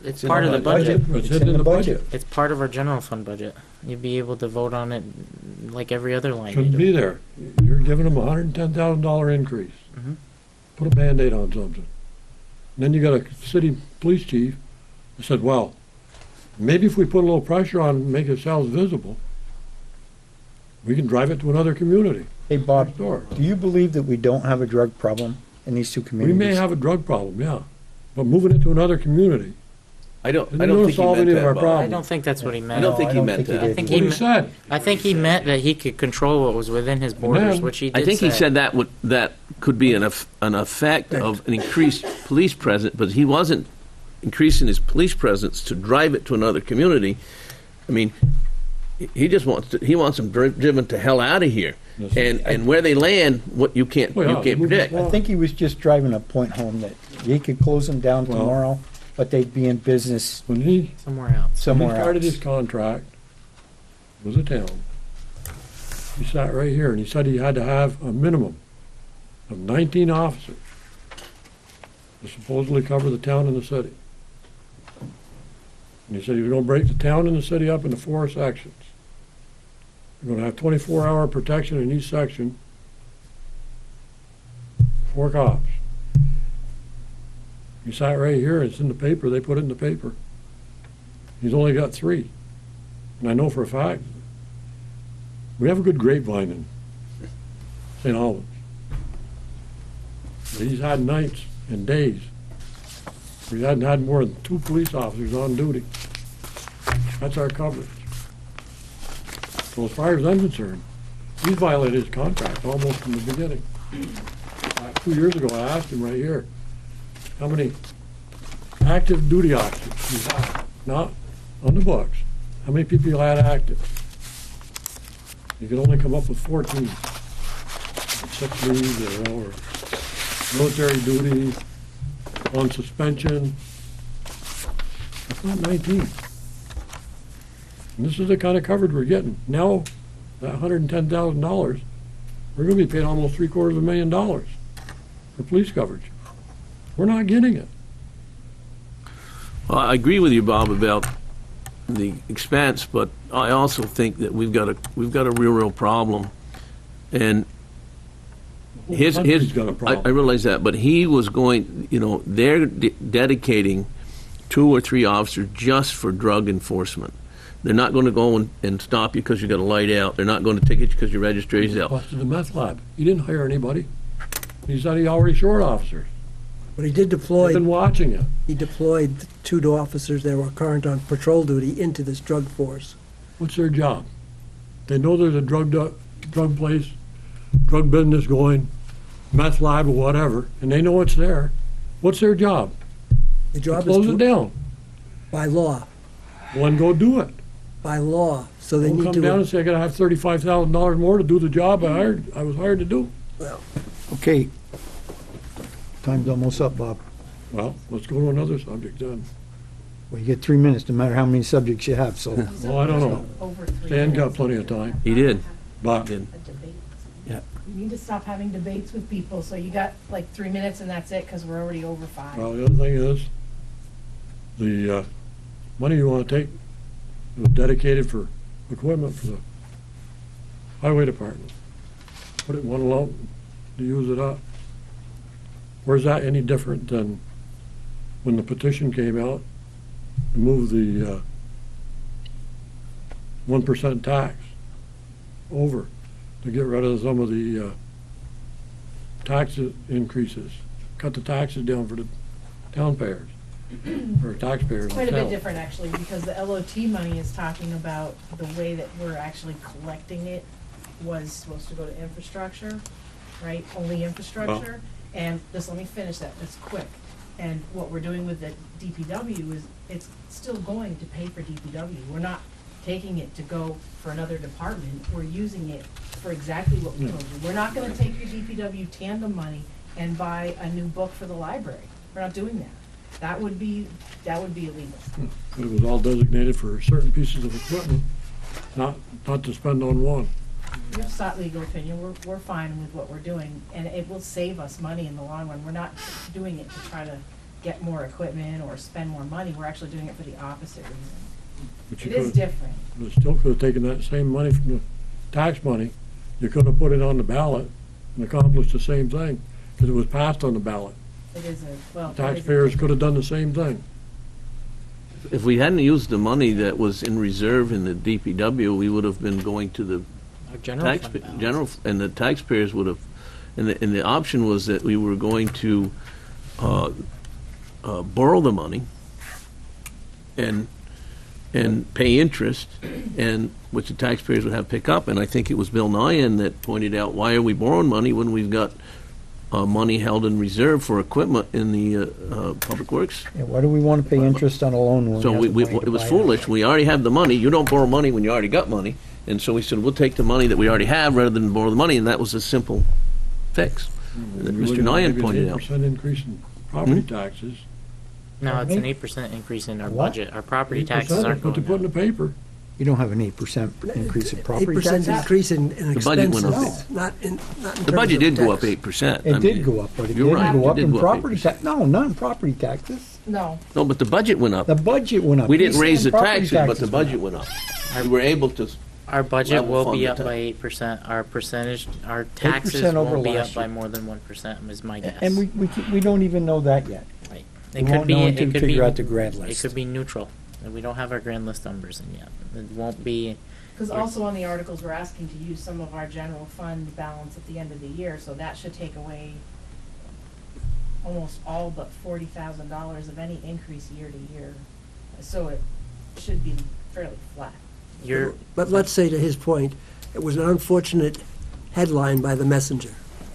It's part of the budget. It's hidden in the budget. It's part of our general fund budget. You'd be able to vote on it like every other line Shouldn't item. be there. You're giving them a $110,000 increase. Mhm. Put a Band-Aid on something. Then you got a city police chief who said, well, Maybe if we put a little pressure on and make ourselves visible, we can drive it to another community. Hey, Bob, next door. do you believe that we don't have a drug problem in these two We communities? may have a drug problem, yeah, but moving it to another community I don't isn't going to think he solve meant any of that, our Bob. I problems. don't think that's what he I meant. don't think he meant he that. I did. think What he he said. I think he meant that he could control what was within his borders, then- which he did I think he say. said that could be an effect of an increased police presence, but he wasn't increasing his police presence to drive it to another community. I mean, he just wants them driven to hell out of here, and where they land, what you can't Well, yeah, move predict. it I think he was just driving a point home that he could close them down Well- tomorrow, but they'd be in business When he somewhere else. somewhere started else. his contract with the town, he sat right here and he said he had to have a minimum of 19 officers to supposedly cover the town and the city. And he said he was going to break the town and the city up into 4 sections. We're going to have 24-hour protection in each section, 4 cops. He sat right here, it's in the paper, they put it in the paper. He's only got 3. And I know for a fact, we have a good grapevine in St. Albans. But he's had nights and days where he hadn't had more than 2 police officers on duty. That's our coverage. So as far as I'm concerned, he's violated his contract almost from the beginning. 2 years ago, I asked him right here, how many active duty officers he had, not on the books, how many people he had active. He could only come up with 14. Sick leave, or military duty, on suspension. That's not 19. And this is the kind of coverage we're getting. Now, that $110,000, we're going to be paying almost $750,000 for police coverage. We're not getting it. Well, I agree with you, Bob, about the expense, but I also think that we've got a real problem. And The whole country's got a I problem. realize that, but he was going, they're dedicating 2 or 3 officers just for drug enforcement. They're not going to go and stop you because you got a light out. They're not going to ticket you because your registration's out. Busted the meth lab. He didn't hire anybody. He said he already short officers. But he did I've deploy, been watching it. he deployed 2 officers that were current on patrol duty into this drug force. What's their job? They know there's a drug place, drug business going, meth lab or whatever, and they know it's there. What's their job? The job Close is it down. by law, One, go do it. by law. So they Don't need come down and to, say, I gotta have $35,000 more to do the job I was hired to do. Okay. Time's almost up, Bob. Well, let's go to another subject then. Well, you get 3 minutes, no matter how many subjects you have, so. Well, I don't know. Over 3 Stan got minutes. plenty of time, He did. but Did. A debate. Yeah. You need to stop having debates with people, so you got like 3 minutes and that's it, because we're already over 5. well, the other thing is, the money you want to take was dedicated for equipment for the highway department. Put it in one lump to use it up. Where's that any different than when the petition came out to move the 1% tax over to get rid of some of the tax increases, cut the taxes down for the town payers, or taxpayers Quite a in bit town. different, actually, because the LOT money is talking about the way that we're actually collecting it was supposed to go to infrastructure, right? Only infrastructure. And just let me finish that, that's quick. And what we're doing with the DPW is, it's still going to pay for DPW. We're not taking it to go for another department. We're using it for exactly what we told you. We're not gonna take your DPW tandem money and buy a new book for the library. We're not doing that. That would be illegal. But it was all designated for certain pieces of equipment, not to spend on one. We have sought legal opinion, we're fine with what we're doing, and it will save us money in the long run. We're not doing it to try to get more equipment or spend more money, we're actually doing it for the opposite reason. But you It is could've- different. But still could have taken that same money from the tax money, you could have put it on the ballot and accomplished the same thing, because it was passed on the ballot. It is a, well. it is a- Taxpayers could have done the same thing. if we hadn't used the money that was in reserve in the DPW, we would have been going to the Our general fund balance. and the taxpayers would have, and the option was that we were going to borrow the money and pay interest, and which the taxpayers would have to pick up. And I think it was Bill Nyan that pointed out, why are we borrowing money when we've got money held in reserve for equipment in the public works? Yeah, why do we want to pay interest on a loan when So we have the money it to was buy foolish. We already have the money. You don't borrow money when you already got money. And so we said, we'll take the money that we already have rather than borrow the money, and that was a simple fix that You're Mr. looking at Nyan maybe pointed an out. 8% increase in property taxes. No, it's an Me? 8% increase in our What? budget. Our property 8%, taxes aren't what they going put in the down. paper. You don't have an 8% increase in property 8% taxes? increase in The budget went expenses, up. not in terms The budget of did go up tax. 8%. It did go up, but it You're didn't right, go it up did in go up property 8%. tax. No, not in property taxes. No, No, but the budget went up. The budget went up. We didn't He's raise the saying property taxes, but the taxes budget went up. We were able to, Our budget Level will fund be the up tax. by 8%. Our percentage, our taxes 8% over won't be last up by year. more than 1%, is my guess. And we don't even know that yet. Right. we It won't could be, know it until we could be, figure out the grand it list. could be neutral. And we don't have our grand list numbers in yet. It won't be, because also on the articles, we're asking to use some of our general fund balance at the end of the year, so that should take away almost all but $40,000 of any increase year to year. So it should be fairly flat. you're, But let's say, to his point, it was an unfortunate headline by the Messenger.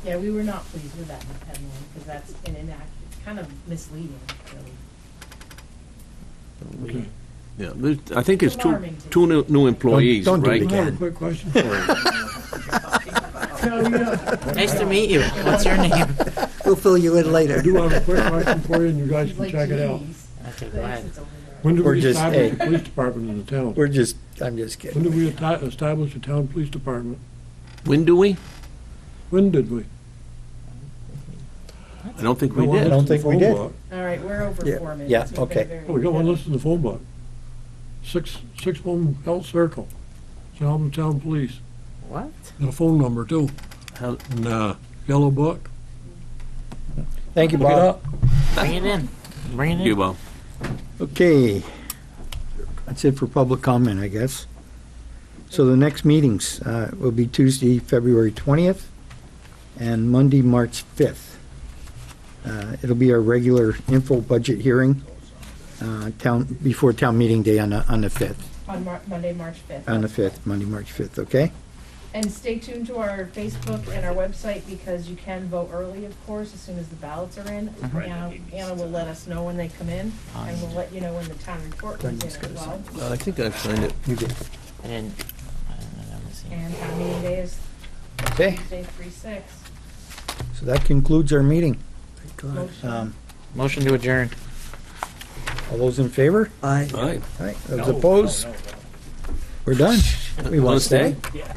Yeah, we were not pleased with that headline, because that's an inaccurate, kind of misleading, really. Okay. yeah, I think it's Alarming to two new employees, Don't do it right? again. I have a quick question for you. nice to meet you. What's your name? We'll fill you in later. I do have a quick question for you, and you guys He's can like, check it out. "Geez, Okay, the go ahead. exit's over there." When did We're we just- establish hey. the police department in the town? I'm just When kidding. did we establish the town police department? When do we? When did we? I don't think we Got one did. I don't listed in think we the did. phone book. All right, we're over Yeah, 4 minutes. yeah, We've been okay. very Oh, we got one good. listed in the phone book. Six-one health circle. It's an Albans Town Police. What? Got a phone number too. How- And, yellow book. Thank you, Look it Bob. up. Bring it in. Bring it in. You, Bob. Okay. That's it for public comment, I guess. So the next meetings will be Tuesday, February 20th, and Monday, March 5th. It'll be our regular info budget hearing, before town meeting day on the 5th. On Monday, March 5th. On the 5th, Monday, March 5th, okay? And stay tuned to our Facebook and our website, because you can vote early, of course, as soon as the ballots are in. Anna will let us know when they come in, and we'll let you know when the town report comes in as well. I think I've signed it. You did. I didn't see. And town meeting day is Okay, Tuesday, 3/6. so that concludes our meeting. Motion. Motion to adjourn. All those in favor? Aye. All right. All right, those opposed? We're done. We want to stay? Yeah.